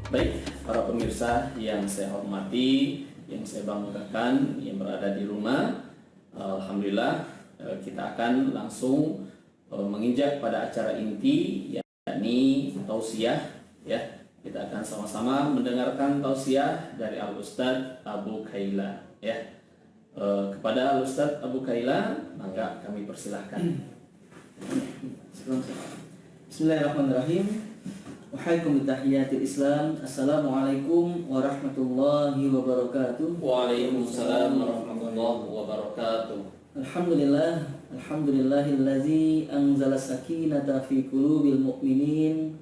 Baik, para pemirsa yang saya hormati, yang saya banggakan, yang berada di rumah, alhamdulillah kita akan langsung menginjak pada acara inti, yakni tausiah. Ya, kita akan sama-sama mendengarkan tausiah dari Al Ustadz Abu Khaila. Ya, kepada Al Ustadz Abu Khaila, maka kami persilahkan. Bismillahirrahmanirrahim. Wahaikum tahiyatul Islam. Assalamualaikum warahmatullahi wabarakatuh. Waalaikumsalam warahmatullahi wabarakatuh. Alhamdulillahillazi anzala sakinata fi qulubil mu'minin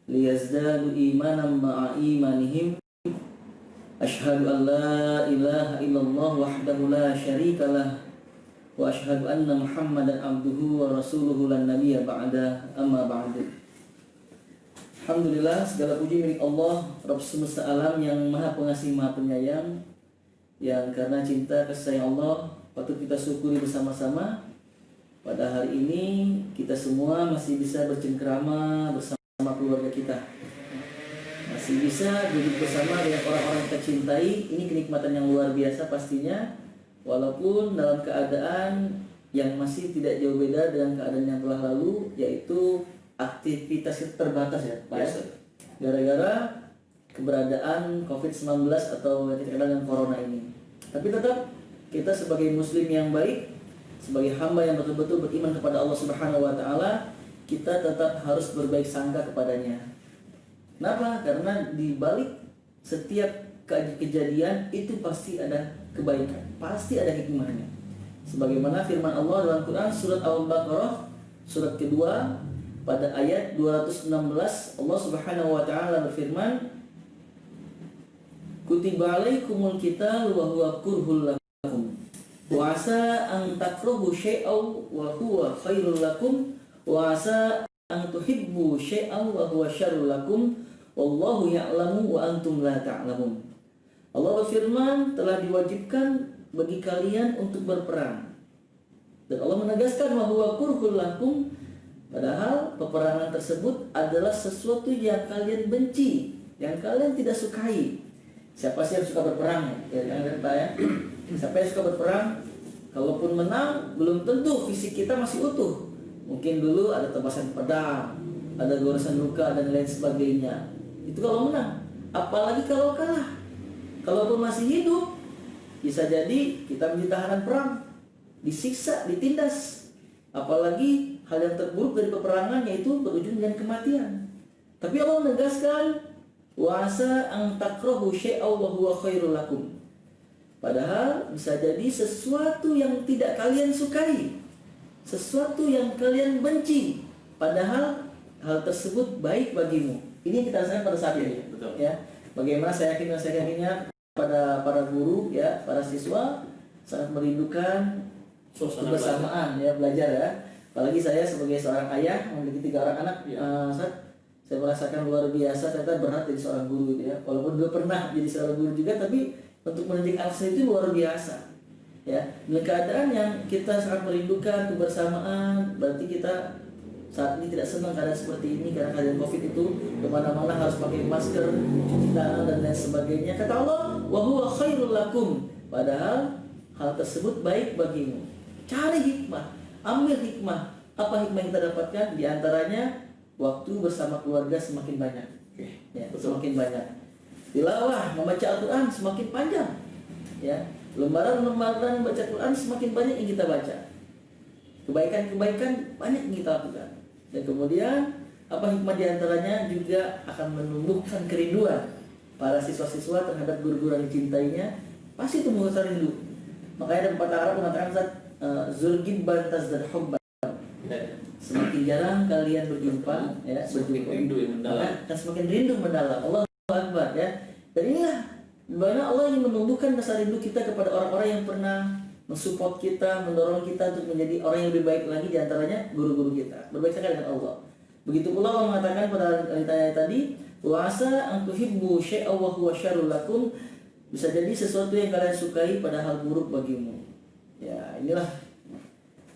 liyazdadu imanan ma'a imanihim. Ashhadu an la ilaha illallah wahdahu la syarikalah wa ashhadu anna Muhammadan abduhu wa rasuluhu lan nabiyya ba'da, amma ba'du. Alhamdulillah, segala puji milik Allah, Rabb semesta alam yang maha pengasih maha penyayang, yang karena cinta kasih sayang Allah patut kita syukuri bersama-sama. Pada hari ini kita semua masih bisa bercengkrama bersama keluarga kita, masih bisa duduk bersama dengan orang-orang kita cintai. Ini kenikmatan yang luar biasa pastinya, walaupun dalam keadaan yang masih tidak jauh beda dengan keadaan yang telah lalu, yaitu aktivitas kita terbatas ya Pak, gara-gara keberadaan COVID-19 atau yang kita kenal dengan Corona ini. Tapi tetap kita sebagai muslim yang baik, sebagai hamba yang betul-betul beriman kepada Allah Subhanahu wa taala, kita tetap harus berbaik sangka kepadanya. Kenapa? Karena di balik setiap kejadian itu pasti ada kebaikan, pasti ada hikmahnya. Sebagaimana firman Allah dalam Quran surat Al-Baqarah surat kedua pada ayat 216, Allah Subhanahu wa taala berfirman, Kutiba alaikumul qitalu wa huwa kurhul lakum wa asa an takrahu syai'aw wa huwa khairul lakum wa asa an tuhibbu syai'aw wa huwa syarrul lakum wallahu ya'lamu wa antum la ta'lamun. Allah berfirman, telah diwajibkan bagi kalian untuk berperang. Dan Allah menegaskan wa huwa kurhul lakum, padahal peperangan tersebut adalah sesuatu yang kalian benci, yang kalian tidak sukai. Siapa sih yang suka berperang? Ya, siapa yang suka berperang? Kalaupun menang, belum tentu fisik kita masih utuh. Mungkin dulu ada tebasan pedang, ada goresan luka dan lain sebagainya. Itu kalau menang. Apalagi kalau kalah. Kalaupun masih hidup, bisa jadi kita menjadi tahanan perang, disiksa, ditindas. Apalagi hal yang terburuk dari peperangan yaitu berujung dengan kematian. Tapi Allah menegaskan wa asa an takrahu syai'aw wa huwa khairul lakum. Padahal bisa jadi sesuatu yang tidak kalian sukai, sesuatu yang kalian benci, padahal hal tersebut baik bagimu. Ini kita rasakan pada saat ini. Betul. Ya. Bagaimana saya yakinnya pada para guru ya, para siswa sangat merindukan suasana kebersamaan ya, belajar ya. Apalagi saya sebagai seorang ayah memiliki 3 orang anak, saya merasakan luar biasa ternyata berat jadi seorang guru gitu ya. Walaupun dulu pernah jadi seorang guru juga, tapi untuk mendidik anak itu luar biasa. Ya, dengan keadaan yang kita sangat merindukan kebersamaan, berarti kita saat ini tidak senang keadaan seperti ini karena keadaan COVID itu kemana-mana harus pakai masker, cuci tangan dan lain sebagainya. Kata Allah, wa huwa khairul lakum. Padahal hal tersebut baik bagimu. Cari hikmah, ambil hikmah. Apa hikmah yang kita dapatkan? Di antaranya waktu bersama keluarga semakin banyak. Ya, semakin banyak. Tilawah, membaca Al-Quran semakin panjang. Ya, lembaran-lembaran baca Quran semakin banyak yang kita baca. Kebaikan-kebaikan banyak yang kita lakukan. Dan kemudian apa hikmah di antaranya juga akan menumbuhkan kerinduan para siswa-siswa terhadap guru-guru yang dicintainya. Pasti itu mengusaha rindu. Makanya ada pepatah Arab mengatakan Zulgib bantas dan hubban. Semakin jarang kalian berjumpa, ya, semakin rindu yang mendalam. Dan semakin rindu mendalam. Allahu Akbar ya. Dan inilah bagaimana Allah ingin menumbuhkan rasa rindu kita kepada orang-orang yang pernah mensupport kita, mendorong kita untuk menjadi orang yang lebih baik lagi, di antaranya guru-guru kita. Berbaik sekali dengan Allah. Begitu pula Allah mengatakan pada ayat tadi, wa asa an tuhibbu syai'aw wa huwa syarrul lakum. Bisa jadi sesuatu yang kalian sukai padahal buruk bagimu. Ya, inilah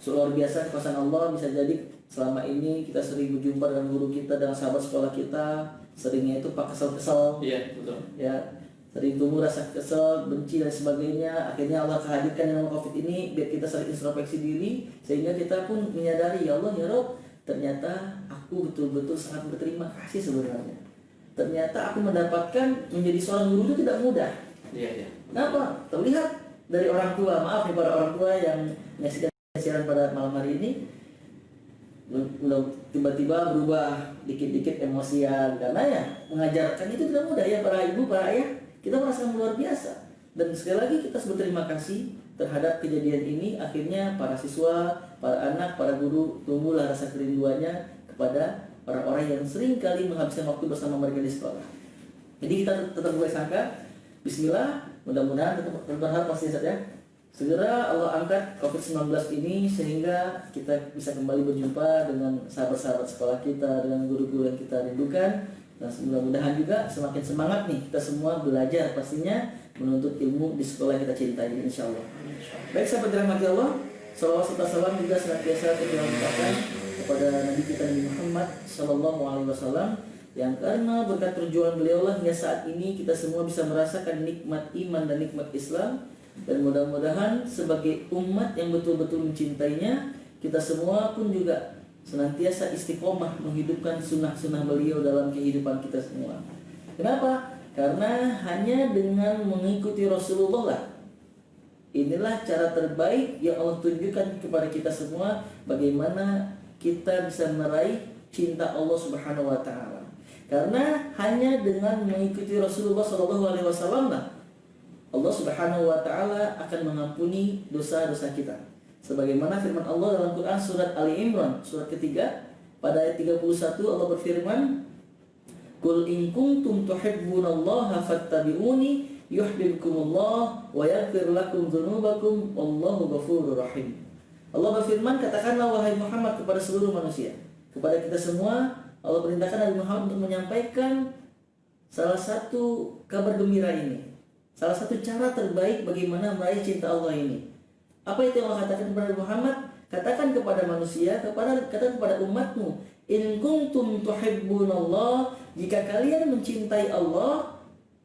luar biasa kekuasaan Allah. Bisa jadi selama ini kita sering berjumpa dengan guru kita, dengan sahabat sekolah kita, seringnya itu pak kesel-kesel, Iya, betul. ya sering tumbuh rasa kesel, benci dan sebagainya. Akhirnya Allah hadirkan yang COVID ini biar kita sering introspeksi diri, sehingga kita pun menyadari, ya Allah ya Rob, ternyata aku betul-betul sangat berterima kasih sebenarnya. Ternyata aku mendapatkan menjadi seorang guru itu tidak mudah. Iya, iya. Kenapa? Terlihat dari orang tua, maaf nih para orang tua yang menyaksikan siaran pada malam hari ini, tiba-tiba berubah dikit-dikit emosian, karena ya mengajarkan itu tidak mudah ya para ibu, para ayah. Kita merasakan luar biasa. Dan sekali lagi kita harus berterima kasih terhadap kejadian ini. Akhirnya para siswa, para anak, para guru tumbuhlah rasa kerinduannya kepada orang-orang yang sering kali menghabiskan waktu bersama mereka di sekolah. Jadi kita tetap bersangka, bismillah, mudah-mudahan tetap berharap pasti saja segera Allah angkat COVID-19 ini sehingga kita bisa kembali berjumpa dengan sahabat-sahabat sekolah kita, dengan guru-guru yang kita rindukan. Dan mudah-mudahan juga semakin semangat nih kita semua belajar pastinya menuntut ilmu di sekolah yang kita cintai, insya Allah. Baik sahabat dirahmati Allah, salawat serta salam juga senantiasa kita ucapkan kepada Nabi kita Nabi Muhammad Sallallahu Alaihi Wasallam, yang karena berkat perjuangan beliau lah hingga saat ini kita semua bisa merasakan nikmat iman dan nikmat Islam. Dan mudah-mudahan sebagai umat yang betul-betul mencintainya, kita semua pun juga senantiasa istiqomah menghidupkan sunnah-sunnah beliau dalam kehidupan kita semua. Kenapa? Karena hanya dengan mengikuti Rasulullah lah, inilah cara terbaik yang Allah tunjukkan kepada kita semua bagaimana kita bisa meraih cinta Allah Subhanahu wa taala. Karena hanya dengan mengikuti Rasulullah Shallallahu alaihi wasallam lah Allah Subhanahu wa taala akan mengampuni dosa-dosa kita. Sebagaimana firman Allah dalam Quran surat Ali Imran surat ketiga pada ayat 31, Allah berfirman, "Qul in kuntum tuhibbunallaha fattabi'uni yuhibbukumullah wa yaghfir lakum dzunubakum wallahu ghafurur rahim." Allah berfirman, katakanlah wahai Muhammad kepada seluruh manusia, kepada kita semua, Allah perintahkan Nabi Muhammad untuk menyampaikan salah satu kabar gembira ini. Salah satu cara terbaik bagaimana meraih cinta Allah ini. Apa itu yang Allah katakan kepada Muhammad? Katakan kepada manusia, katakan kepada umatmu, in kuntum tuhibbunallah, jika kalian mencintai Allah,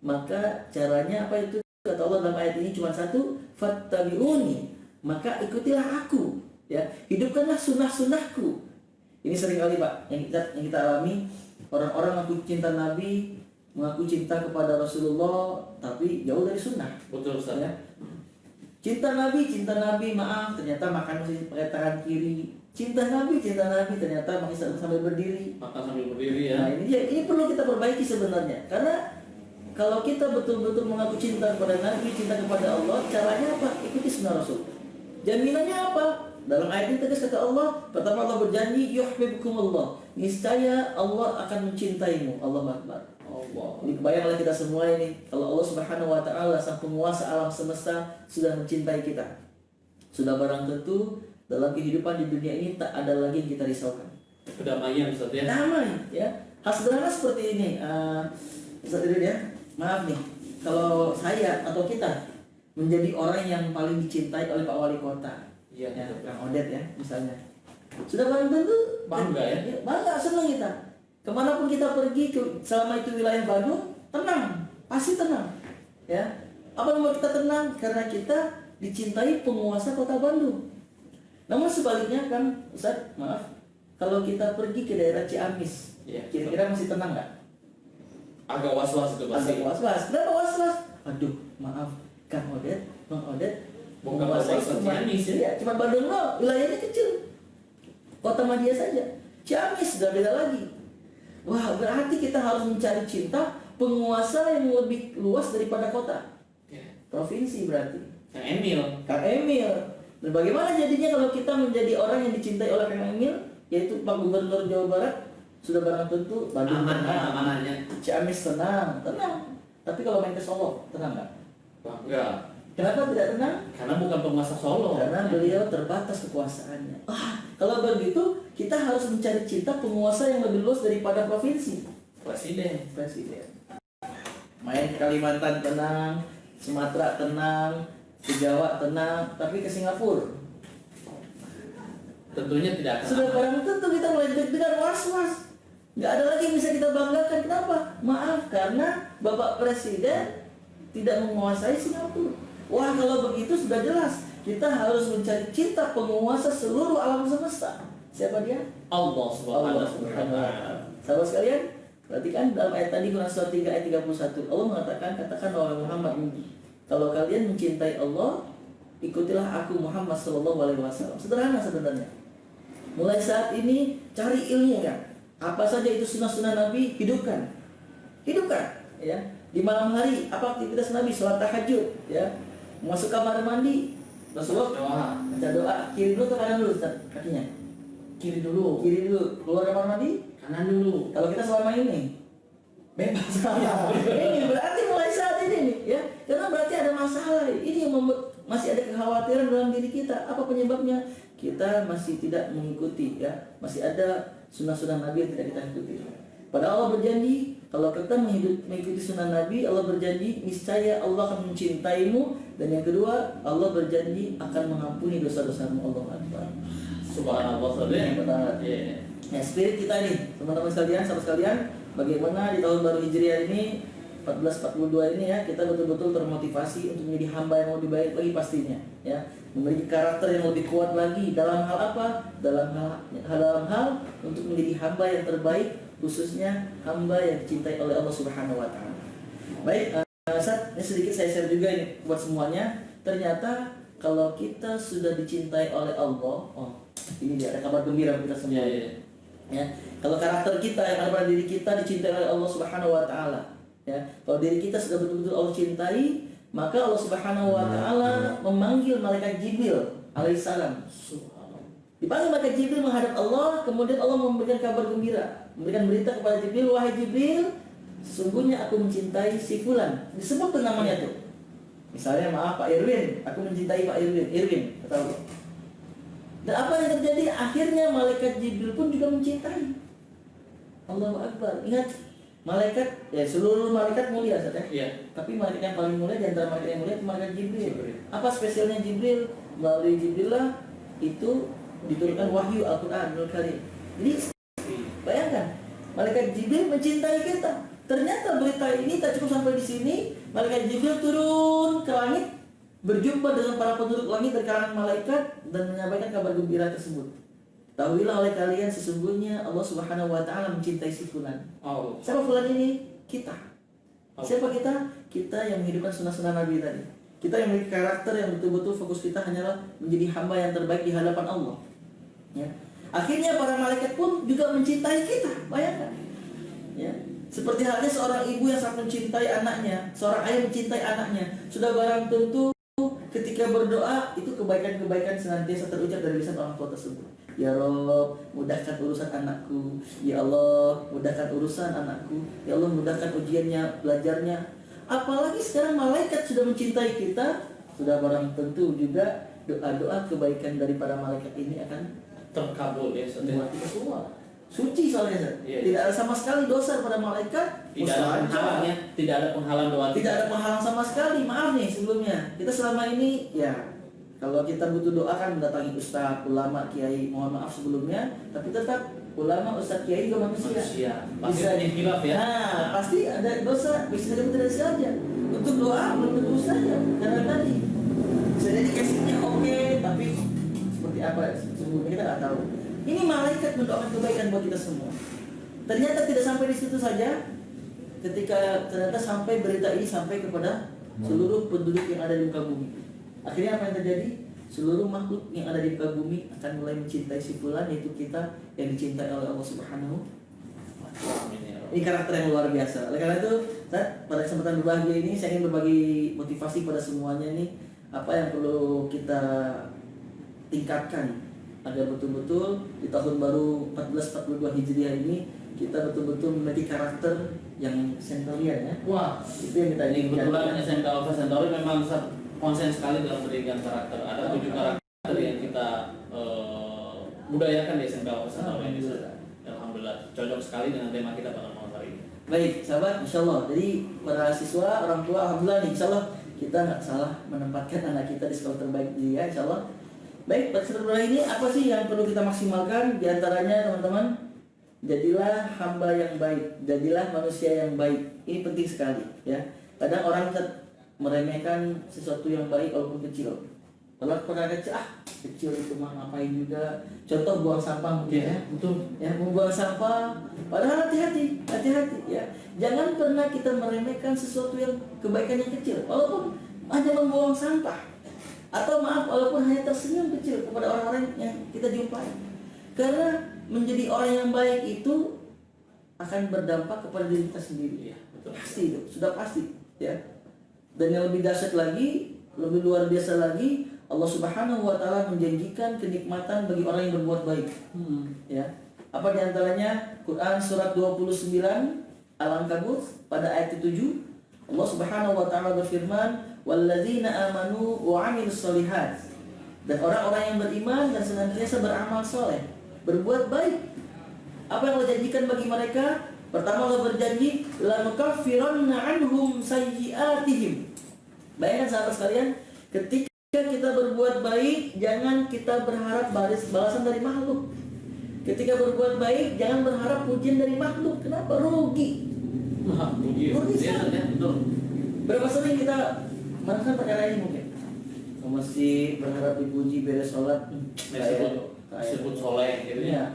maka caranya apa itu? Kata Allah dalam ayat ini cuma satu, fattabi'uni, maka ikutilah aku, ya, hidupkanlah sunnah-sunnahku. Ini sering kali Pak yang kita alami, orang-orang mengaku cinta Nabi, mengaku cinta kepada Rasulullah, tapi jauh dari sunnah. Betul, Ustaz. Ya. Cinta Nabi, maaf, ternyata makan masih pakai tangan kiri. Cinta Nabi, ternyata masih sambil berdiri. Makan sambil berdiri ya. Nah ini perlu kita perbaiki sebenarnya. Karena kalau kita betul-betul mengaku cinta kepada Nabi, cinta kepada Allah, caranya apa? Ikuti sunnah Rasul. Jaminannya apa? Dalam ayat ini tegas kata Allah, pertama Allah berjanji, yuhibbukumullah, niscaya Allah akan mencintaimu. Allah Akbar. Allah. Ini kebayanglah kita semua ini, kalau Allah Subhanahu wa taala sang penguasa alam semesta sudah mencintai kita, sudah barang tentu dalam kehidupan di dunia ini tak ada lagi yang kita risaukan. Kedamaian, Ustaz ya. Damai, ya. Hal sederhana seperti ini, Ustaz Idris ya. Maaf nih, kalau saya atau kita menjadi orang yang paling dicintai oleh Pak Wali Kota, Iya, ya, betul. Kang Odet ya, misalnya, sudah barang tentu Bangga ya? bangga, senang kita. Kemanapun kita pergi, selama itu wilayah Bandung, tenang, pasti tenang. Ya, apa yang membuat kita tenang? Karena kita dicintai penguasa kota Bandung. Namun sebaliknya kan, Ustaz, maaf, kalau kita pergi ke daerah Ciamis, Iya, kira-kira masih tenang nggak? Agak was-was itu pasti. Agak was-was. Kenapa was-was? Aduh, maaf, Kang Odet, Bang Odet, Bukan menguasai was-was cuma Ciamis ya? iya, cuma Bandung loh, wilayahnya kecil. Kota Madia saja. Ciamis sudah beda lagi. Wah, berarti kita harus mencari cinta penguasa yang lebih luas daripada kota. Ya. Provinsi berarti. Kang Emil. Kang Emil. Dan bagaimana jadinya kalau kita menjadi orang yang dicintai oleh Kang Emil, yaitu Pak Gubernur Jawa Barat, sudah barang tentu Bandung Aman, tenang, amanannya. Ciamis tenang. Tapi kalau main ke Solo, tenang nggak? Bangga. Kenapa tidak tenang? Karena bukan penguasa Solo. Karena beliau terbatas kekuasaannya. Kalau begitu, kita harus mencari cinta penguasa yang lebih luas daripada provinsi. Presiden. Main ke Kalimantan tenang, Sumatera tenang, ke Jawa tenang, tapi ke Singapura Tentunya tidak akan sudah aman. barang tentu kita mulai deg-degan, was-was. Nggak ada lagi yang bisa kita banggakan. Kenapa? Maaf, karena Bapak Presiden tidak menguasai Singapura. Wah, kalau begitu sudah jelas. Kita harus mencari cinta penguasa seluruh alam semesta. Siapa dia? Allah Subhanahu Allah wa Subhanahu wa taala. Ta'ala. Sahabat sekalian, perhatikan dalam ayat tadi Quran surah 3 ayat 31. Allah mengatakan, katakan wahai Muhammad, kalau kalian mencintai Allah, ikutilah aku Muhammad sallallahu alaihi wasallam. Sederhana sebenarnya. Mulai saat ini cari ilmu kan. Apa saja itu sunnah-sunnah Nabi, hidupkan. Hidupkan, ya. Di malam hari apa aktivitas Nabi? Salat tahajud, ya. Masuk kamar mandi, Rasulullah baca doa, kiri dulu atau kanan dulu Ustaz? Kakinya? Kiri dulu, Kiri dulu. Keluar kamar mandi? kanan dulu. Kalau kita selama ini bebas. Ini berarti mulai saat ini nih, ya. Karena berarti ada masalah. Ini yang membuat masih ada kekhawatiran dalam diri kita. Apa penyebabnya? Kita masih tidak mengikuti, ya. Masih ada sunnah-sunnah Nabi yang tidak kita ikuti. Padahal Allah berjanji, kalau kita mengikuti sunnah Nabi, Allah berjanji niscaya Allah akan mencintaimu, dan yang kedua, Allah berjanji akan mengampuni dosa-dosamu. Allah Akbar. Subhanallah, saudara. Iya. Ya, spirit kita ini, teman-teman sekalian, sahabat sekalian, bagaimana di tahun baru Hijriah ini 1442 ini, ya, kita betul-betul termotivasi untuk menjadi hamba yang lebih baik lagi pastinya, ya, memiliki karakter yang lebih kuat lagi dalam hal apa? Dalam hal untuk menjadi hamba yang terbaik, khususnya hamba yang dicintai oleh Allah Subhanahu wa taala. Baik, Ustaz, ini sedikit saya share juga ini buat semuanya. Ternyata kalau kita sudah dicintai oleh Allah, oh, ini dia ada kabar gembira untuk kita semua. Ya, kalau karakter kita yang ada pada diri kita dicintai oleh Allah Subhanahu wa taala, ya. Kalau diri kita sudah betul-betul Allah cintai, maka Allah Subhanahu wa taala memanggil malaikat Jibril alaihissalam. Dipanggil malaikat Jibril menghadap Allah, kemudian Allah memberikan kabar gembira, memberikan berita kepada Jibril, wahai Jibril, sesungguhnya aku mencintai si fulan. Disebut tuh namanya tuh. Misalnya, maaf Pak Irwin, aku mencintai Pak Irwin, kata Allah. Dan apa yang terjadi? Akhirnya malaikat Jibril pun juga mencintai. Allahu Akbar. Ingat, malaikat, ya seluruh malaikat mulia, Ustaz, ya. Iya. Tapi malaikat yang paling mulia di antara malaikat yang mulia itu malaikat Jibril. Apa spesialnya Jibril? Melalui Jibril lah itu diturunkan wahyu Al-Qur'anul Karim. Jadi bayangkan, malaikat Jibril mencintai kita. Ternyata berita ini tak cukup sampai di sini. Malaikat Jibril turun ke langit, berjumpa dengan para penduduk langit dari kalangan malaikat dan menyampaikan kabar gembira tersebut. Tahuilah oleh kalian sesungguhnya Allah Subhanahu wa taala mencintai si fulan. Oh. Siapa fulan ini? Kita. Oh. Siapa kita? Kita yang menghidupkan sunnah-sunnah Nabi tadi. Kita yang memiliki karakter yang betul-betul fokus kita hanyalah menjadi hamba yang terbaik di hadapan Allah. Ya. Akhirnya para malaikat pun juga mencintai kita. Bayangkan. Ya. Seperti halnya seorang ibu yang sangat mencintai anaknya, seorang ayah mencintai anaknya. Sudah barang tentu ketika berdoa itu kebaikan-kebaikan senantiasa terucap dari lisan orang tua tersebut. Ya Rob, mudahkan urusan anakku. Ya Allah, mudahkan urusan anakku. Ya Allah, mudahkan ujiannya, belajarnya. Apalagi sekarang malaikat sudah mencintai kita, sudah barang tentu juga doa-doa kebaikan daripada malaikat ini akan Terkabul ya, buat kita semua. Suci soalnya, Iya. tidak ada sama sekali dosa pada malaikat. Tidak ada penghalangnya, tidak ada penghalang doa. Tidak ada penghalang sama sekali. Maaf nih sebelumnya. Kita selama ini ya kalau kita butuh doa kan mendatangi ustaz, ulama, kiai. Mohon maaf sebelumnya, tapi tetap ulama, ustaz, kiai juga manusia. Pasti Bisa ada khilaf ya. Nah, pasti ada dosa. Bisa jadi tidak saja. Untuk doa belum tentu saja. Karena tadi bisa jadi casingnya oke, tapi seperti apa sebelumnya kita nggak tahu. Ini malaikat mendoakan kebaikan buat kita semua. Ternyata tidak sampai di situ saja. Ketika ternyata sampai berita ini sampai kepada seluruh penduduk yang ada di muka bumi. Akhirnya apa yang terjadi? Seluruh makhluk yang ada di muka bumi akan mulai mencintai si fulan, yaitu kita yang dicintai oleh Allah Subhanahu wa Ta'ala. Ini karakter yang luar biasa. Oleh karena itu, pada kesempatan berbahagia ini saya ingin berbagi motivasi pada semuanya nih, apa yang perlu kita tingkatkan agar betul-betul di tahun baru 1442 Hijriah ini kita betul-betul memiliki karakter yang sentorian ya. Wah, Itu yang kita ini inginkan. kebetulan SMK Alfa Centauri memang konsen sekali dalam pendidikan karakter. Ada 7 karakter yang kita budayakan di SMK Alfa Centauri ini. Alhamdulillah, cocok sekali dengan tema kita pada malam hari ini. Baik, sahabat, insya Allah. Jadi para siswa, orang tua, alhamdulillah nih, insya Allah kita nggak salah menempatkan anak kita di sekolah terbaik dia, insya Allah. Baik, pada kesempatan ini apa sih yang perlu kita maksimalkan? Di antaranya teman-teman, jadilah hamba yang baik, jadilah manusia yang baik. Ini penting sekali ya. Kadang orang meremehkan sesuatu yang baik walaupun kecil. Kalau pernah kecil, kecil itu mah ngapain juga. Contoh buang sampah mungkin ya. Betul. Ya, membuang sampah. Padahal hati-hati ya. Jangan pernah kita meremehkan sesuatu yang kebaikan yang kecil, walaupun hanya membuang sampah. Atau maaf, walaupun hanya tersenyum kecil kepada orang-orang yang kita jumpai. Karena menjadi orang yang baik itu akan berdampak kepada diri kita sendiri. Iya, betul. Pasti itu, sudah pasti ya. Dan yang lebih dahsyat lagi, lebih luar biasa lagi, Allah Subhanahu wa taala menjanjikan kenikmatan bagi orang yang berbuat baik. Ya. Apa di antaranya? Quran surat 29 Al-Ankabut pada ayat 7, Allah Subhanahu wa taala berfirman, "Walladzina amanu wa 'amilus shalihat." Dan orang-orang yang beriman dan senantiasa beramal soleh, berbuat baik. Apa yang Allah janjikan bagi mereka? Pertama, Allah berjanji, "Lanukaffiranna 'anhum sayyi'atihim." Bayangkan sahabat sekalian, ketika kita berbuat baik, jangan kita berharap balasan dari makhluk. Ketika berbuat baik, jangan berharap pujian dari makhluk. Kenapa? Rugi. Rugi sekali. Betul. Berapa sering kita melakukan perkara ini mungkin? Masih berharap dipuji beres sholat. Disebut soleh gitu ya.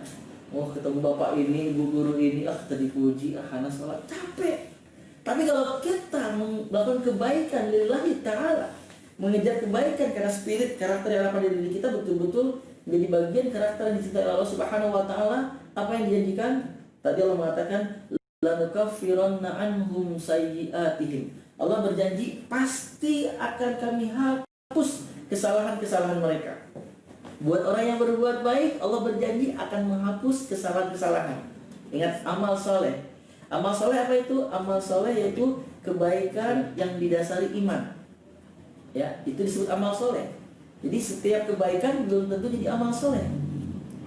Ketemu bapak ini, ibu guru ini, tadi puji, hana sholat, capek. Tapi kalau kita melakukan kebaikan lillahi ta'ala, mengejar kebaikan karena spirit, karakter yang ada pada diri kita betul-betul menjadi bagian karakter yang dicintai Allah Subhanahu wa taala. Apa yang dijanjikan? Tadi Allah mengatakan, "Lanukaffiranna anhum sayyi'atihim." Allah berjanji pasti akan kami hapus kesalahan-kesalahan mereka. Buat orang yang berbuat baik, Allah berjanji akan menghapus kesalahan-kesalahan. Ingat, amal soleh. Amal soleh apa itu? Amal soleh yaitu kebaikan yang didasari iman. Ya, itu disebut amal soleh. Jadi setiap kebaikan belum tentu jadi amal soleh.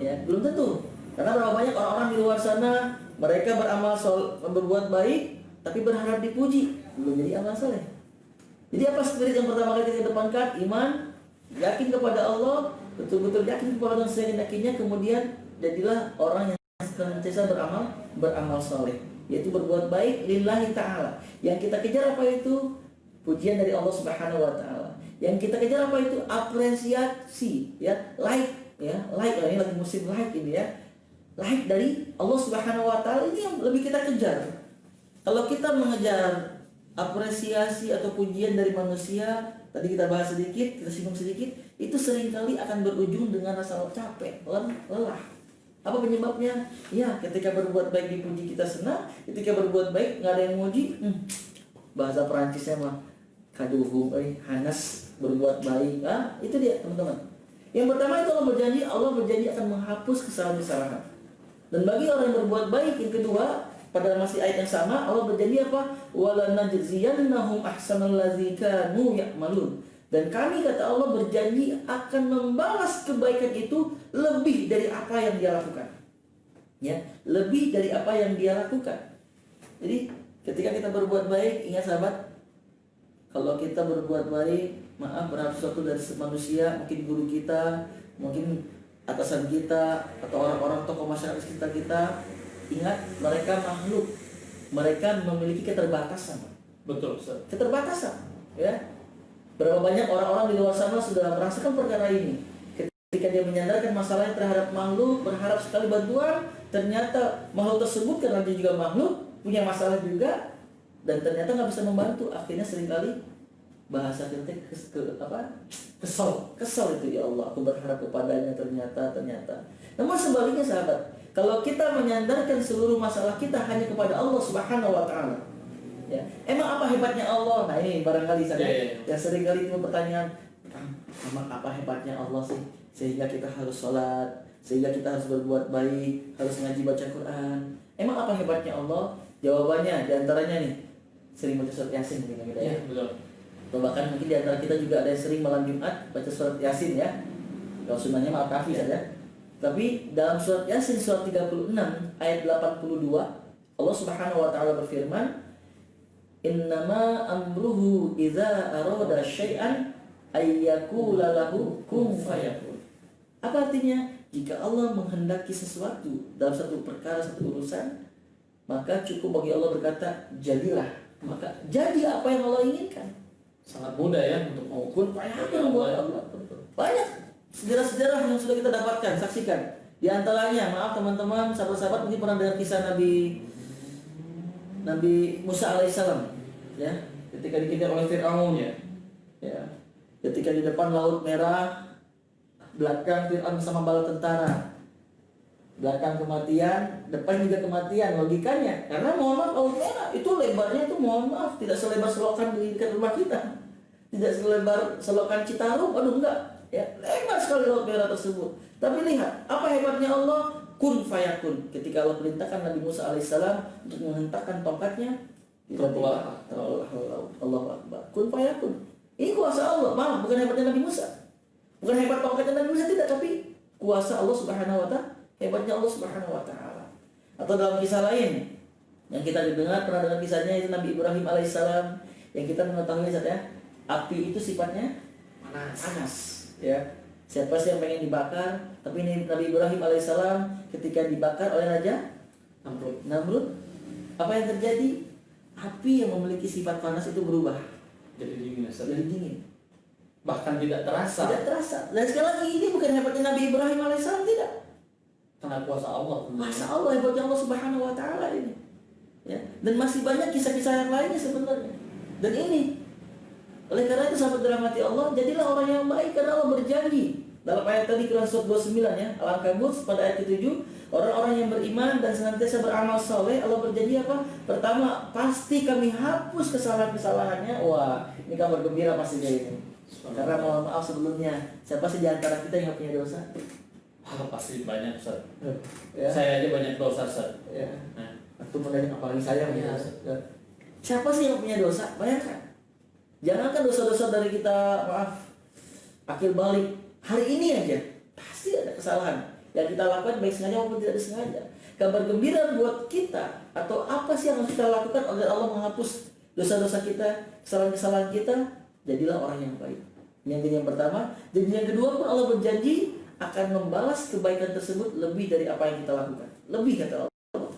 Ya, belum tentu. Karena berapa banyak orang-orang di luar sana, mereka berbuat baik, tapi berharap dipuji, belum jadi amal soleh. Jadi apa spirit yang pertama kali kita kedepankan? Iman, yakin kepada Allah, betul-betul yakin kepada Allah seyakin-yakinnya, kemudian jadilah orang yang senantiasa beramal soleh, yaitu berbuat baik lillahi ta'ala. Yang kita kejar apa itu? Pujian dari Allah Subhanahu wa taala. Yang kita kejar apa itu? Apresiasi, ya, ini lagi musim like ini ya. Like dari Allah Subhanahu wa taala, ini yang lebih kita kejar. Kalau kita mengejar apresiasi atau pujian dari manusia, tadi kita bahas sedikit, kita singgung sedikit, itu seringkali akan berujung dengan rasa capek, lelah. Apa penyebabnya? Ya, ketika berbuat baik dipuji kita senang, ketika berbuat baik nggak ada yang muji, bahasa Perancisnya mah kaduhum, hanas, berbuat baik. Itu dia teman-teman. Yang pertama itu Allah berjanji akan menghapus kesalahan-kesalahan. Dan bagi orang yang berbuat baik, yang kedua, pada masih ayat yang sama, Allah berjanji apa? Wala najziyannahum ahsanal ladzi kanu ya'malun. Dan kami, kata Allah, berjanji akan membalas kebaikan itu lebih dari apa yang dia lakukan. Ya, lebih dari apa yang dia lakukan. Jadi, ketika kita berbuat baik, ingat sahabat, kalau kita berbuat baik, maaf berharap sesuatu dari manusia, mungkin guru kita, mungkin atasan kita, atau orang-orang tokoh masyarakat sekitar kita, ingat, mereka makhluk, mereka memiliki keterbatasan. Betul, Ustaz. Keterbatasan, ya. Berapa banyak orang-orang di luar sana sudah merasakan perkara ini. Ketika dia menyandarkan masalahnya terhadap makhluk, berharap sekali bantuan, ternyata makhluk tersebut karena dia juga makhluk, punya masalah juga, dan ternyata nggak bisa membantu. Akhirnya seringkali bahasa kita kesel itu, ya Allah, aku berharap kepadanya, ternyata. Namun sebaliknya sahabat, kalau kita menyandarkan seluruh masalah kita hanya kepada Allah Subhanahu wa taala, ya, emang apa hebatnya Allah? Nah, ini barangkali saya ya seringkali itu pertanyaan, emang apa hebatnya Allah sih sehingga kita harus sholat, sehingga kita harus berbuat baik, harus ngaji baca Quran? Emang apa hebatnya Allah? Jawabannya diantaranya nih, sering baca surat Yasin mungkin kita ya. Betul. Atau bahkan mungkin diantara kita juga ada yang sering malam Jumat baca surat Yasin ya. Kalau sunnahnya maaf kafi saja. Tapi dalam surat Yasin surat 36 ayat 82, Allah Subhanahu wa taala berfirman, "Innama amruhu idza arada syai'an ayyakula lahu kun fayakun." Apa artinya? jika Allah menghendaki sesuatu dalam satu perkara, satu urusan, maka cukup bagi Allah berkata jadilah, maka jadi apa yang Allah inginkan. Sangat mudah ya untuk mengukur Bayangkan buat Allah. Banyak sejarah-sejarah yang sudah kita dapatkan, saksikan. Di antaranya, maaf teman-teman, sahabat-sahabat mungkin pernah dengar kisah Nabi Musa alaihissalam, ya, ketika dikejar oleh Fir'aun, ya, ketika di depan Laut Merah, belakang Fir'aun bersama bala tentara, belakang kematian, depan juga kematian. Logikanya, karena mohon maaf Laut Merah itu lebarnya itu mohon maaf tidak selebar selokan di dekat rumah kita, tidak selebar selokan Citarum, aduh enggak, ya, lebar sekali Laut Merah tersebut. Tapi lihat apa hebatnya Allah, kun fayakun. Ketika Allah perintahkan Nabi Musa alaihissalam untuk menghentakkan tongkatnya, tiba-tiba Allahu Akbar, kun fayakun. Ini kuasa Allah, maaf, bukan hebatnya Nabi Musa, bukan hebat tongkatnya Nabi Musa, tidak, tapi kuasa Allah Subhanahu wa Ta'ala, hebatnya Allah Subhanahu wa Ta'ala. Atau dalam kisah lain yang kita dengar, pernah dengar kisahnya, itu Nabi Ibrahim alaihissalam, yang kita mengetahui saja, api itu sifatnya panas, ya. Siapa sih yang pengen dibakar? Tapi ini Nabi Ibrahim alaihissalam ketika dibakar oleh Raja Namrud, apa yang terjadi? Api yang memiliki sifat panas itu berubah jadi dingin, jadi dingin. bahkan tidak terasa. Tidak terasa. Dan sekali lagi ini bukan hebatnya Nabi Ibrahim alaihissalam, tidak. Karena kuasa Allah. Kuasa Allah, hebatnya Allah Subhanahu wa Ta'ala ini. Ya. Dan masih banyak kisah-kisah yang lainnya sebenarnya. Dan ini, oleh karena itu sahabat dirahmati Allah, jadilah orang yang baik karena Allah berjanji. Dalam ayat tadi Quran surat 29 ya, Al-Ankabut pada ayat ke-7, orang-orang yang beriman dan senantiasa beramal soleh, Allah berjanji apa? Pertama, pasti kami hapus kesalahan-kesalahannya. Wah, ini kabar gembira pastinya ini. Karena mohon maaf sebelumnya, siapa sih di antara kita yang punya dosa? Pasti banyak, Ustaz. Ya. Saya aja banyak dosa, Ustaz. Ya. Nah, Itu menanya apalagi saya punya Ya. dosa. Ya. Siapa sih yang punya dosa? Bayangkan. Jangankan dosa-dosa dari kita, maaf, akil balik. Hari ini aja pasti ada kesalahan yang kita lakukan baik sengaja maupun tidak disengaja. Kabar gembira buat kita atau apa sih yang harus kita lakukan agar Allah menghapus dosa-dosa kita, kesalahan-kesalahan kita, jadilah orang yang baik. Yang pertama, dan yang kedua pun Allah berjanji akan membalas kebaikan tersebut lebih dari apa yang kita lakukan. Lebih kata Allah.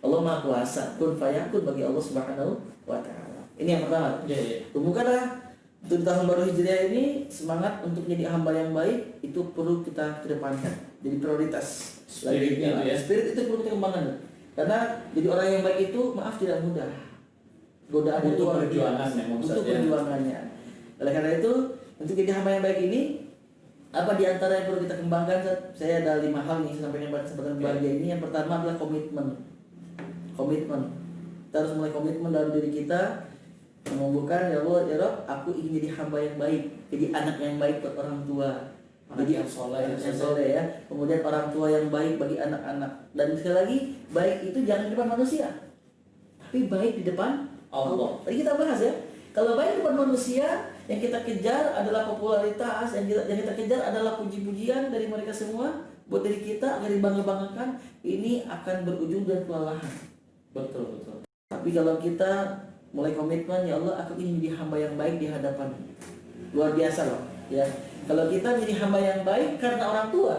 Allah Maha Kuasa, kun fayakun bagi Allah Subhanahu wa Ta'ala. Ini yang pertama. Tumbuhkanlah untuk tahun baru Hijriah ini semangat untuk menjadi hamba yang baik, itu perlu kita kedepankan. Jadi prioritas. Spirit itu ya. Spirit itu perlu kita kembangkan. Karena jadi orang yang baik itu maaf tidak mudah. Godaan itu butuh perjuangan memang, butuh Ustaz, ya. perjuangannya. Oleh karena itu untuk jadi hamba yang baik ini, apa di antara yang perlu kita kembangkan? Saya ada 5 hal nih sampaikan pada kesempatan bahagia ini. Yang pertama adalah komitmen. Kita harus mulai komitmen dalam diri kita, menumbuhkan, ya Allah, ya Rabb, aku ingin jadi hamba yang baik, jadi anak yang baik buat orang tua, Jadi yang soleh, ya. Kemudian orang tua yang baik bagi anak-anak. Dan sekali lagi, baik itu jangan di depan manusia, tapi baik di depan Allah. Tadi kita bahas ya, kalau baik di depan manusia, yang kita kejar adalah popularitas, yang kita kejar adalah puji-pujian dari mereka semua buat diri kita agar dibangga-banggakan, ini akan berujung dan kelelahan. Betul. Tapi kalau kita mulai komitmen, ya Allah, aku ingin jadi hamba yang baik di hadapan. Luar biasa loh, ya. Kalau kita menjadi hamba yang baik karena orang tua,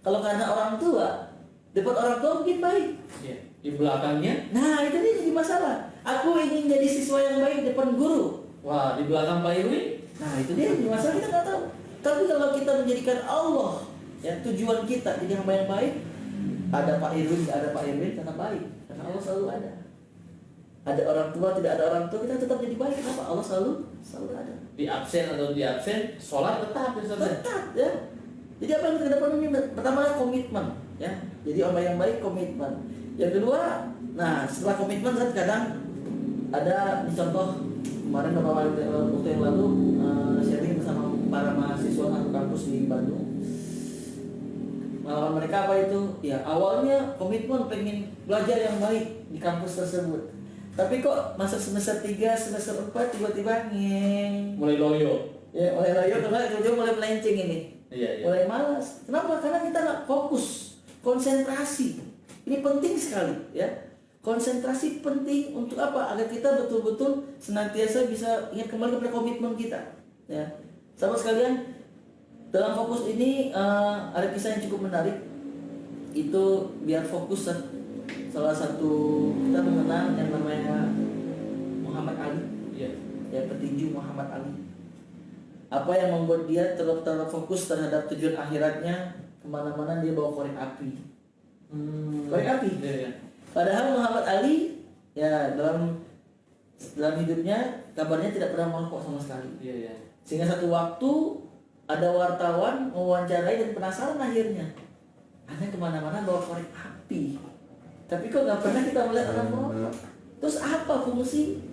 kalau karena orang tua, depan orang tua mungkin baik. Ya. Di belakangnya, Nah, itu dia jadi masalah. Aku ingin jadi siswa yang baik depan guru. wah, di belakang Pak Irwin. Nah, itu dia jadi masalah, kita nggak tahu. Tapi kalau kita menjadikan Allah, ya, tujuan kita jadi hamba yang baik, ada Pak Irwin, ada Pak Irwin karena baik, karena Allah selalu ada. Ada orang tua, tidak ada orang tua, kita tetap jadi baik. Kenapa? Allah selalu ada. Di absen atau di absen, sholat tetap ya, Ustaz. Tetap, ya. Jadi apa yang kita dapat ini? Pertama komitmen, ya. Jadi orang yang baik komitmen. Yang kedua, nah setelah komitmen kan kadang ada contoh kemarin beberapa waktu yang lalu sharing bersama para mahasiswa atau kampus di Bandung. Mereka apa itu? Ya awalnya komitmen pengen belajar yang baik di kampus tersebut. Tapi kok masuk semester 3, semester 4 tiba-tiba Mulai loyo. ya mulai loyo, tiba-tiba mulai melenceng ini. Iya. Mulai malas. Kenapa? Karena kita nggak fokus, konsentrasi. Ini penting sekali, ya. Konsentrasi penting untuk apa? Agar kita betul-betul senantiasa bisa ingat kembali kepada komitmen kita, ya. Sahabat sekalian, Dalam fokus ini ada kisah yang cukup menarik. Itu biar fokus, salah satu kita mengenal yang namanya Muhammad Ali, ya petinju Muhammad Ali. Apa yang membuat dia terfokus terhadap tujuan akhiratnya, kemana-mana dia bawa korek api. Korek api. Padahal Muhammad Ali ya dalam hidupnya kabarnya tidak pernah merokok sama sekali. Sehingga satu waktu ada wartawan mewawancarai dan penasaran akhirnya, Anda kemana-mana bawa korek api, tapi kok nggak pernah kita melihat orang merokok. Terus apa fungsi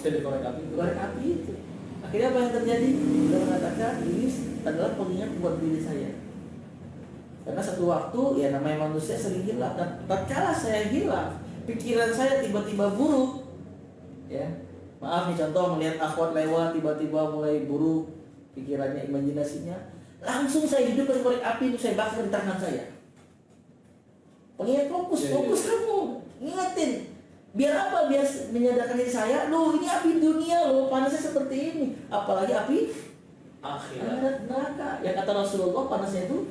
Jadi korek api. korek api itu? Akhirnya apa yang terjadi? Dia mengatakan ini adalah pengingat buat diri saya. Karena satu waktu ya namanya manusia sering hilang, dan tatkala saya hilang, pikiran saya tiba-tiba buruk. Ya, maaf nih contoh melihat akhwat lewat tiba-tiba mulai buruk pikirannya, imajinasinya, langsung saya hidupkan korek api itu saya bakar di tangan saya. Pengingat fokus kamu, ingetin. Biar apa? Biar menyadarkan diri saya, loh ini api dunia loh, panasnya seperti ini. Apalagi api akhirat neraka. Yang kata Rasulullah panasnya itu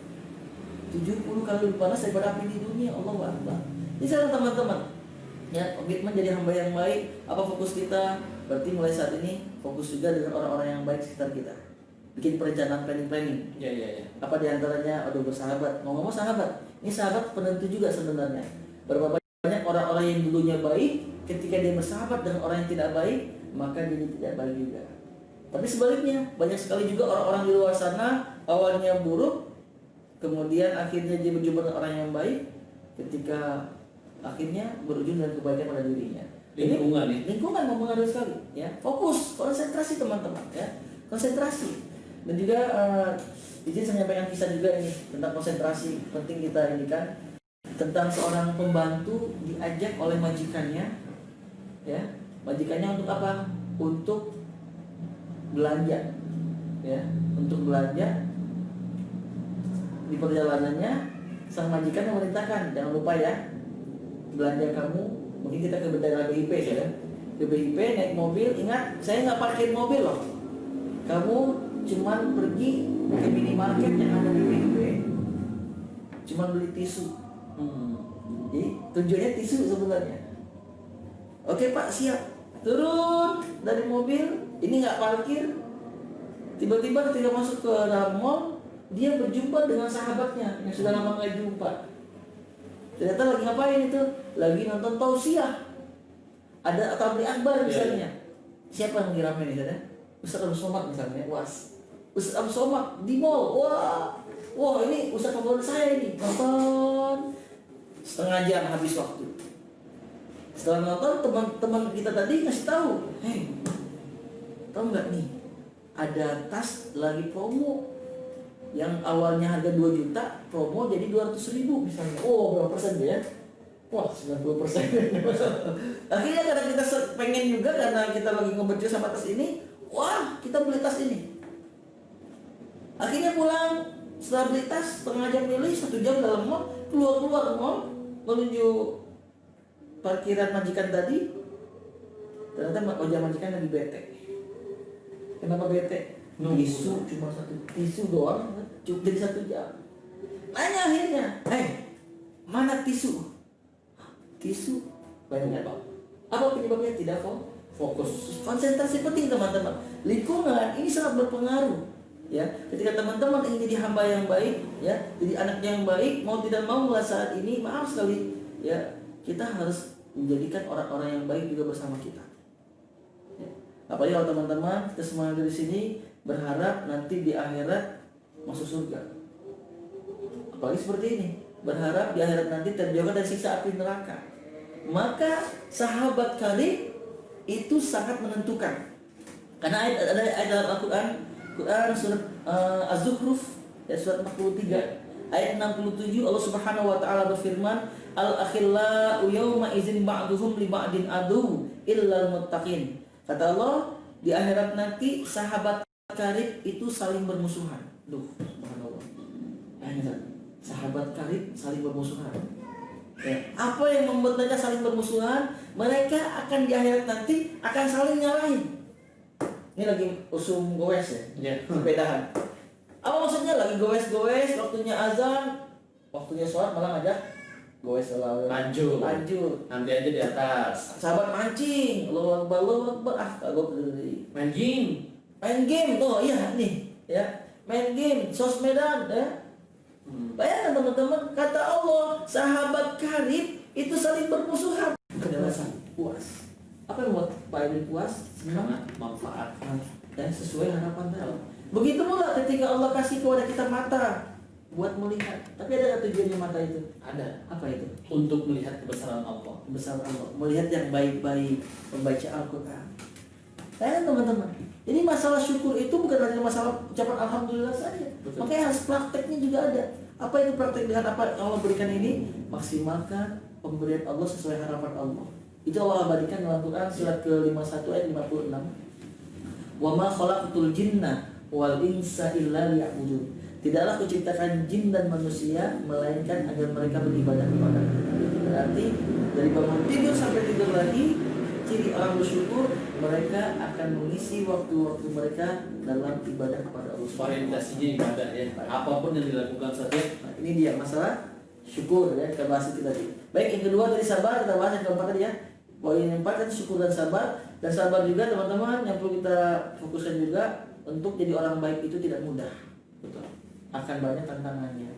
70 kali lebih panas daripada api di dunia. Allahu Akbar. Ini sekarang teman-teman, ya komitmen jadi hamba yang baik. Apa fokus kita? Berarti mulai saat ini fokus juga dengan orang-orang yang baik sekitar kita. Bikin perencanaan planning. Apa diantaranya? Aduh bersahabat. Ngomong-ngomong sahabat, ini sahabat penentu juga sebenarnya. Berapa banyak orang-orang yang dulunya baik, ketika dia bersahabat dengan orang yang tidak baik, maka dia tidak baik juga. Tapi sebaliknya, banyak sekali juga orang-orang di luar sana awalnya buruk, kemudian akhirnya dia berjumpa dengan orang yang baik, ketika akhirnya berujung dengan kebaikan pada dirinya. Lingkungan mempengaruhi sekali, ya. Fokus, konsentrasi teman-teman, ya. Konsentrasi. Dan juga izin saya menyampaikan kisah juga ini tentang konsentrasi, penting kita ini kan, tentang seorang pembantu diajak oleh majikannya, ya. Majikannya untuk apa? Untuk belanja, ya. Untuk belanja. Di perjalanannya sang majikan memerintahkan, jangan lupa ya, belanja kamu, mungkin kita ke daerah BIP ya, ke BIP naik mobil, ingat saya nggak parkir mobil loh, kamu cuman pergi ke minimarket yang ada di BIP, cuman beli tisu. Jadi tujuannya tisu sebenarnya. Oke Pak, siap. Turun dari mobil, ini nggak parkir, tiba-tiba ketika masuk ke dalam mall, dia berjumpa dengan sahabatnya yang sudah lama nggak jumpa. Ternyata lagi ngapain itu? Lagi nonton tausiah. Ada tabligh akbar misalnya. Siapa yang ngiramin misalnya? Ustaz Abu Somad misalnya, Ustaz Abu Somad di mall. Wah ini Ustaz favorit saya ini. Nonton setengah jam habis waktu. Setelah nonton, teman-teman kita tadi ngasih tahu, hei, tahu nggak nih? Ada tas lagi promo. Yang awalnya harga 2 juta, promo jadi 200.000 misalnya. Oh, berapa persen ya? Wah, 90%. Akhirnya karena kita pengen juga, karena kita lagi ngebecu sama tas ini, wah, kita beli tas ini. Akhirnya pulang, setelah beli tas, setengah jam milih, 1 jam dalam mall, keluar mall, menuju parkiran majikan tadi. Ternyata ojek majikan lagi bete. Kenapa bete? Tisu cuma tisu doang, cukup jadi 1 jam. Nanya akhirnya, mana tisu? Tisu banyak apa? Apa penyebabnya? Tidak fokus. Konsentrasi penting teman-teman. Lingkungan ini sangat berpengaruh. Ya, ketika teman-teman ingin jadi hamba yang baik, ya, jadi anak yang baik, mau tidak mau mulai saat ini, maaf sekali, ya, kita harus menjadikan orang-orang yang baik juga bersama kita. Ya. Apalagi kalau teman-teman kita semua dari sini berharap nanti di akhirat masuk surga. Apalagi seperti ini, berharap di akhirat nanti terjauhkan dari siksa api neraka. Maka sahabat karib itu sangat menentukan. Karena ada ayat dalam Al-Quran, surat Az-Zukhruf ya, surat 43 ayat 67, Allah Subhanahu wa taala berfirman, al-akhillau yawma idzin ba'duhum li ba'din adu illal muttaqin. Kata Allah, di akhirat nanti sahabat karib itu saling bermusuhan. Subhanallah. Sahabat karib saling bermusuhan. Ya. Apa yang membuat mereka saling bermusuhan? Mereka akan di akhirat nanti akan saling nyalahin. Ini lagi usum goes ya, sepedahan. Apa maksudnya lagi goes-goes, waktunya azan, waktunya sholat malah ngajak goes selalu. Lanjut. Nanti aja di atas. Sahabat mancing, Allahu Akbar, kagok dari. Main game. Main game, oh iya nih, ya. Main game, sosmedan, ya. Bayangkan teman-teman, kata Allah, sahabat karib itu saling bermusuhan. Kedalasan, puas. Apa yang membuat Pak Edwin puas? Karena manfaat. Dan sesuai harapan Allah. Begitu pula ketika Allah kasih kepada kita mata buat melihat. Tapi ada nggak tujuannya mata itu? Ada. Apa itu? Untuk melihat kebesaran Allah. Bersama Allah, melihat yang baik-baik, membaca Al-Quran. Nah teman-teman, jadi masalah syukur itu bukan hanya masalah ucapan Alhamdulillah saja. Betul. Makanya harus prakteknya juga ada. Apa itu praktek dengan apa yang Allah berikan ini? Maksimalkan pemberian Allah sesuai harapan Allah. Itu Allah abadikan dalam Quran surat ke-51 ayat 56. Wa ma khalaqtul jinna wal insa illa liya'budun. Tidaklah kuciptakan jin dan manusia melainkan agar mereka beribadah kepada-Ku. Berarti dari bangun tidur sampai tidur lagi, ciri orang bersyukur, mereka akan mengisi waktu-waktu mereka dalam ibadah kepada Allah. Orientasinya ibadah ya. Apapun yang dilakukan saja. Nah, ini dia masalah syukur ya, kita bahas itu tadi. Baik, yang kedua dari sabar, kita bahas yang keempat tadi ya. Poin yang empat tadi syukur dan sabar. Dan sabar juga teman-teman yang perlu kita fokuskan juga, untuk jadi orang baik itu tidak mudah. Betul. Akan banyak tantangannya.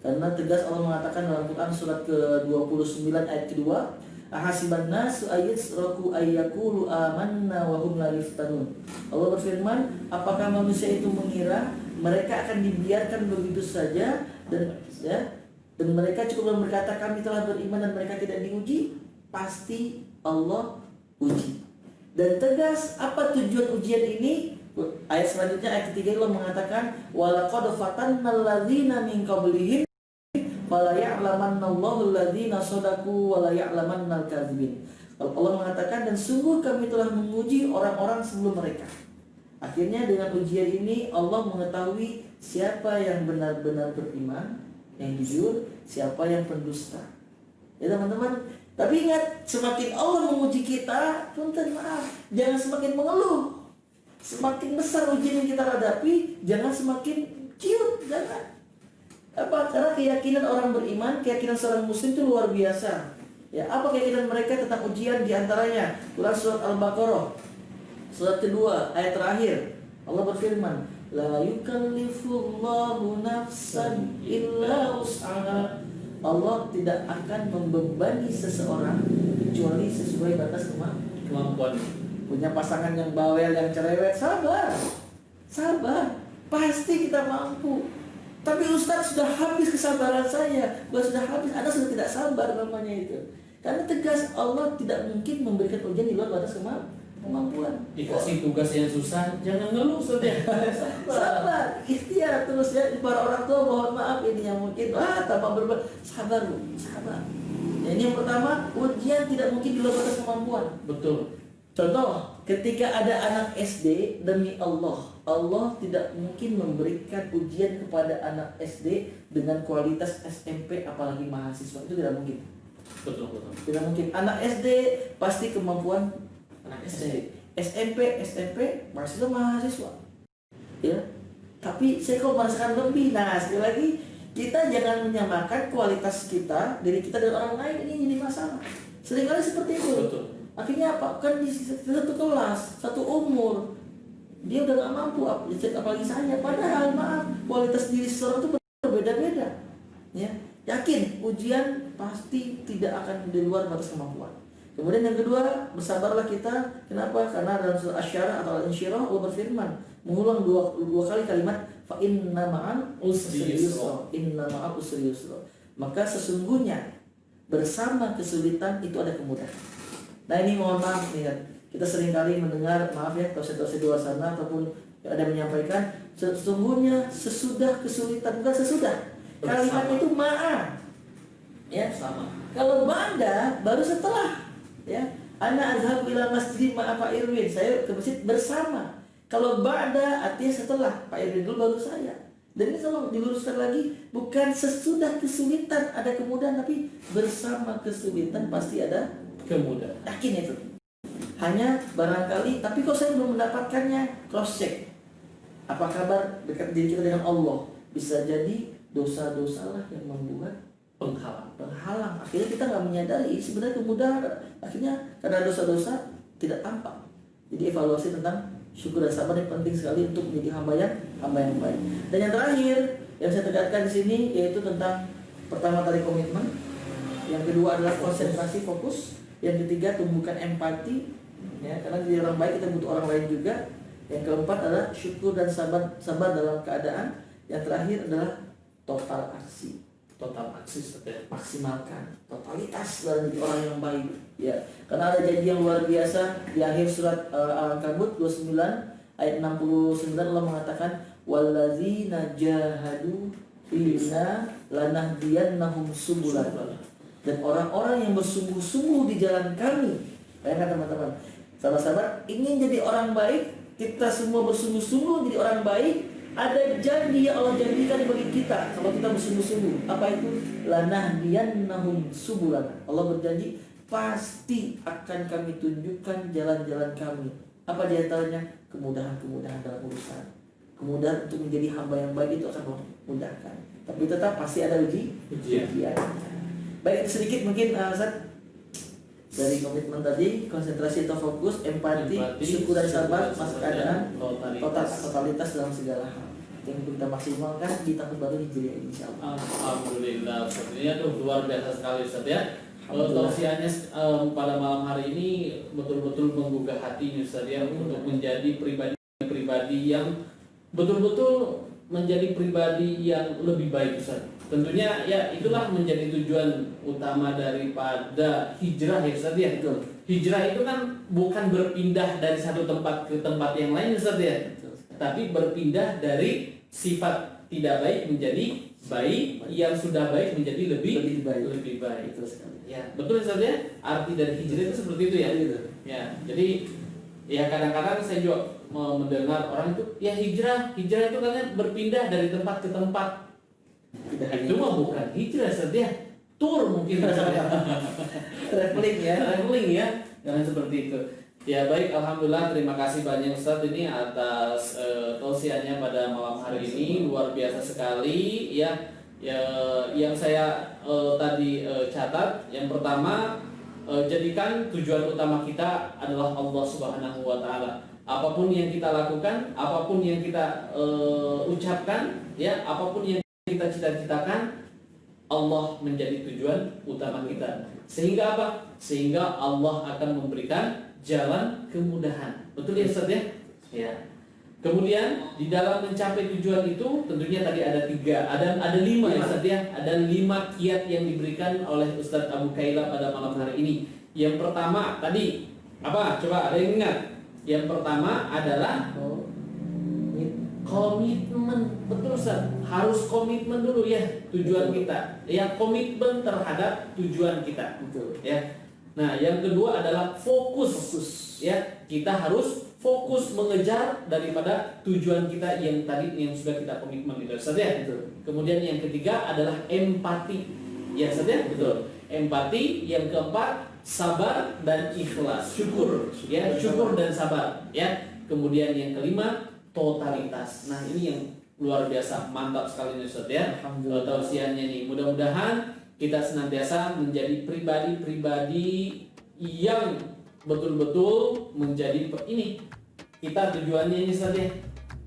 Karena tegas Allah mengatakan dalam Quran surat ke-29 ayat kedua, ahasiban nasu ayyasraku ayyakulu amanna wa hum la yuftanun. Allah berfirman, apakah manusia itu mengira mereka akan dibiarkan begitu saja dan mereka cukup berkata kami telah beriman dan mereka tidak diuji? Pasti Allah uji. Dan tegas apa tujuan ujian ini? Ayat selanjutnya ayat ketiga Allah mengatakan walaqad fatannal ladzina min qablihim fala ya'lamannallahu alladzina shadaqu wa la ya'lamannal kadzibin. Allah mengatakan dan sungguh kami telah menguji orang-orang sebelum mereka. Akhirnya dengan ujian ini Allah mengetahui siapa yang benar-benar beriman, yang jujur, siapa yang pendusta. Ya teman-teman, tapi ingat, semakin Allah menguji kita, punten maaf, jangan semakin mengeluh. Semakin besar ujian yang kita hadapi, jangan semakin ciut, jangan. Apa? Karena keyakinan orang beriman, keyakinan seorang muslim itu luar biasa. Ya, apa keyakinan mereka tentang ujian diantaranya? Quran surat Al-Baqarah, surat kedua, ayat terakhir. Allah berfirman, la yukallifullahu nafsan illa wus'aha. Allah tidak akan membebani seseorang kecuali sesuai batas Kemampuan. Punya pasangan yang bawel, yang cerewet, sabar. Pasti kita mampu. Tapi Ustaz, sudah habis kesabaran saya. Sudah habis, Anda sudah tidak sabar namanya itu. Karena tegas Allah tidak mungkin memberikan ujian di luar batas kemampuan. Dikasih tugas yang susah, jangan ngeluh saja. Sabar, ikhtiar terus ya. Para orang tua mohon maaf ini yang mungkin tanpa berbuat, sabar Bu, sabar. Ya, ini yang pertama, ujian tidak mungkin di luar batas kemampuan. Betul. Contoh, ketika ada anak SD, demi Allah, Allah tidak mungkin memberikan ujian kepada anak SD dengan kualitas SMP apalagi mahasiswa. Itu tidak mungkin. Betul. Tidak mungkin. Anak SD pasti kemampuan anak SD. SMP mahasiswa. Ya. Tapi saya kok merasakan lebih. Nah, sekali lagi kita jangan menyamakan kualitas kita, diri kita dengan orang lain, ini jadi masalah. Seringkali seperti itu. Betul. Akhirnya apa? Kan di satu kelas, satu umur, dia udah gak mampu, apalagi saya. Padahal maaf, kualitas diri seseorang itu berbeda-beda. Ya, yakin ujian pasti tidak akan di luar batas kemampuan. Kemudian yang kedua, bersabarlah kita. Kenapa? Karena dalam surah Asy-Syarah atau Al-Insyirah Allah berfirman, mengulang dua kali kalimat fa inna ma'al usri yusra. Inna ma'al usri yusra. Maka sesungguhnya bersama kesulitan itu ada kemudahan. Nah ini mohon maaf nih kan, kita seringkali mendengar, maaf ya, dosen-dosen di luar sana ataupun yang ada menyampaikan, sesungguhnya sesudah kesulitan, bukan sesudah. Kalimat itu ma'a. Ya, Sama. kalau ba'da baru setelah. Ya, ana azhabu ila masjid ma'a Pak Irwin, saya ke masjid bersama. Kalau ba'da artinya setelah, Pak Irwin dulu baru saya. Dan ini selalu diluruskan lagi, bukan sesudah kesulitan ada kemudahan, tapi bersama kesulitan pasti ada kemudahan. Yakin itu. Hanya barangkali, tapi kok saya belum mendapatkannya, cross check. Apa kabar dekat diri kita dengan Allah? bisa jadi dosa-dosalah yang membuat penghalang. Akhirnya kita nggak menyadari sebenarnya kemudahan. Akhirnya karena dosa-dosa tidak tampak. Jadi evaluasi tentang syukur dan sabar yang penting sekali untuk menjadi hamba yang baik. Dan yang terakhir yang saya tekankan di sini yaitu tentang pertama tadi komitmen, yang kedua adalah konsentrasi fokus, yang ketiga tumbuhkan empati, ya karena jadi orang baik kita butuh orang lain juga. Yang keempat adalah syukur dan sabar dalam keadaan. Yang terakhir adalah total aksi. Maksimalkan totalitas dalam menjadi orang yang baik, ya karena ada janji yang luar biasa di akhir surat Al-Ankabut 29 ayat 69. Allah mengatakan wallazina jahadu fina lanahdiyannahum subulana, dan orang-orang yang bersungguh-sungguh di jalan kami. Bayangkan teman-teman, sahabat-sahabat ingin jadi orang baik, kita semua bersungguh-sungguh jadi orang baik. Ada janji yang Allah janjikan bagi kita kalau kita bersungguh-sungguh. Apa itu? Lanahdiyannahum subulana. Allah berjanji pasti akan kami tunjukkan jalan-jalan kami. Apa diantaranya? Kemudahan-kemudahan dalam urusan. Kemudahan untuk menjadi hamba yang baik itu akan memudahkan. Tapi tetap pasti ada ujian. Baik, itu sedikit mungkin Ustaz dari komitmen tadi, konsentrasi atau fokus, empati, syukur dan sabar, masuk keadaan, totalitas dalam segala hal. Yang kita maksimalkan di tahun baru Hijriah insyaallah. Alhamdulillah, sepertinya tuh luar biasa sekali Ustaz ya. Tausiahnya pada malam hari ini betul-betul menggugah hati Ustaz ya, untuk menjadi pribadi yang betul-betul menjadi pribadi yang lebih baik Ustaz. Tentunya ya itulah menjadi tujuan utama daripada hijrah ya Ustaz ya. Hijrah itu kan bukan berpindah dari satu tempat ke tempat yang lain Ustaz ya, tapi berpindah dari sifat tidak baik menjadi baik, yang sudah baik menjadi lebih baik. Betul sekali. Ya, betul Ustaz ya. Arti dari hijrah itu seperti itu ya. Ya, jadi ya kadang-kadang saya juga mendengar orang itu ya hijrah itu kan berpindah dari tempat ke tempat. Itu mah bukan hijrah Ustaz ya. Tur mungkin Traveling ya. Jangan seperti itu. Ya baik, alhamdulillah, terima kasih banyak Ustaz ini atas tausiahnya pada malam hari ini, luar biasa sekali ya. Yang saya tadi catat, yang pertama jadikan tujuan utama kita adalah Allah Subhanahu wa taala. Apapun yang kita lakukan, apapun yang kita ucapkan, ya, apapun yang kita cita-citakan, Allah menjadi tujuan utama kita. Sehingga apa? Sehingga Allah akan memberikan jalan kemudahan. Betul ya Ustaz ya? Ya. Kemudian di dalam mencapai tujuan itu tentunya tadi ada 5 ya Ustaz ya. Ada 5 kiat yang diberikan oleh Ustaz Abu Kaila pada malam hari ini. Yang pertama tadi apa? Coba ada yang ingat? Yang pertama adalah komitmen. Betul Ustaz, harus komitmen dulu ya tujuan kita. Ya, komitmen terhadap tujuan kita. Betul. Ya. Nah, yang kedua adalah fokus. Ya, kita harus fokus mengejar daripada tujuan kita yang tadi yang sudah kita komitmen itu Ustaz ya. Betul. Kemudian yang ketiga adalah empati. Ya Ustaz ya, betul. Empati. Yang keempat sabar dan ikhlas. Syukur dan sabar. Ya. Kemudian yang kelima totalitas. Nah, ini yang luar biasa, mantap sekali nih Ustaz ya. Tausiahnya nih. Mudah-mudahan kita senantiasa menjadi pribadi-pribadi yang betul-betul menjadi ini. Kita tujuannya ini Ustaz ya,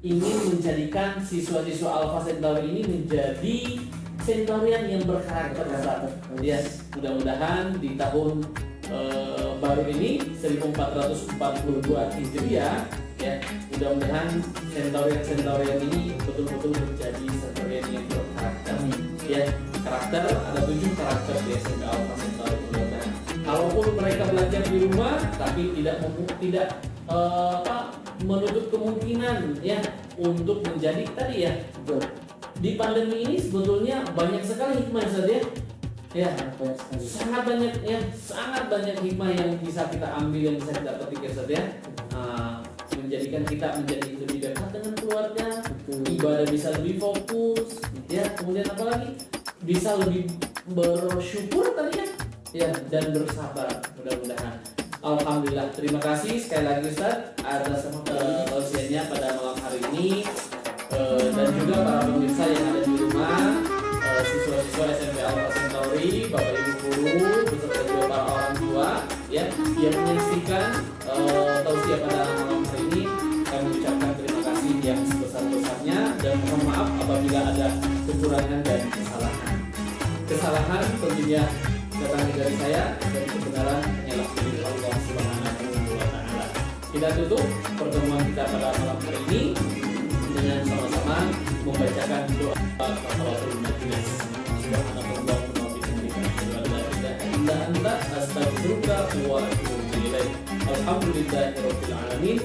ingin menjadikan siswa-siswa Alfa Centauri ini menjadi Centaurian yang berkarakter Ustaz. Ya, mudah-mudahan di tahun baru ini 1442 Hijriah ya, mudah-mudahan Centaurian ini betul-betul menjadi Centaurian yang berkarakter. Ya, karakter ada 7 karakter di SMP Alfa Centauri. Mudah-mudahan kalaupun mereka belajar di rumah tapi tidak menutup kemungkinan ya untuk menjadi tadi ya. Di pandemi ini sebetulnya banyak sekali hikmah Ustaz ya. Ya, sangat banyak hikmah yang bisa kita ambil, yang bisa kita petik ya Ustaz ya. Menjadikan kita menjadi lebih dekat dengan keluarga, ibadah bisa lebih fokus, ya. Kemudian apalagi bisa lebih bersyukur tadi ya, dan bersabar. Mudah-mudahan. Alhamdulillah. Terima kasih sekali lagi Ustaz atas tausiahnya pada malam hari ini, dan juga para pemirsa yang ada mahasiswa SMP Al-Centauri, Bapak Ibu guru, beserta juga para orang tua ya yang menyaksikan tausiah pada malam hari ini. Kami ucapkan terima kasih yang sebesar-besarnya dan mohon maaf apabila ada kekurangan dan kesalahan. Kesalahan tentunya datang dari saya dan kebenaran hanyalah milik Allah Subhanahu wa taala. Kita tutup pertemuan kita pada malam hari ini dengan sama-sama membacakan doa kafaratul majlis. Subhanallahumma wa bihamdika asyhadu an la ilaha illa anta astaghfiruka wa atubu ilaik. Alhamdulillahirabbil alamin.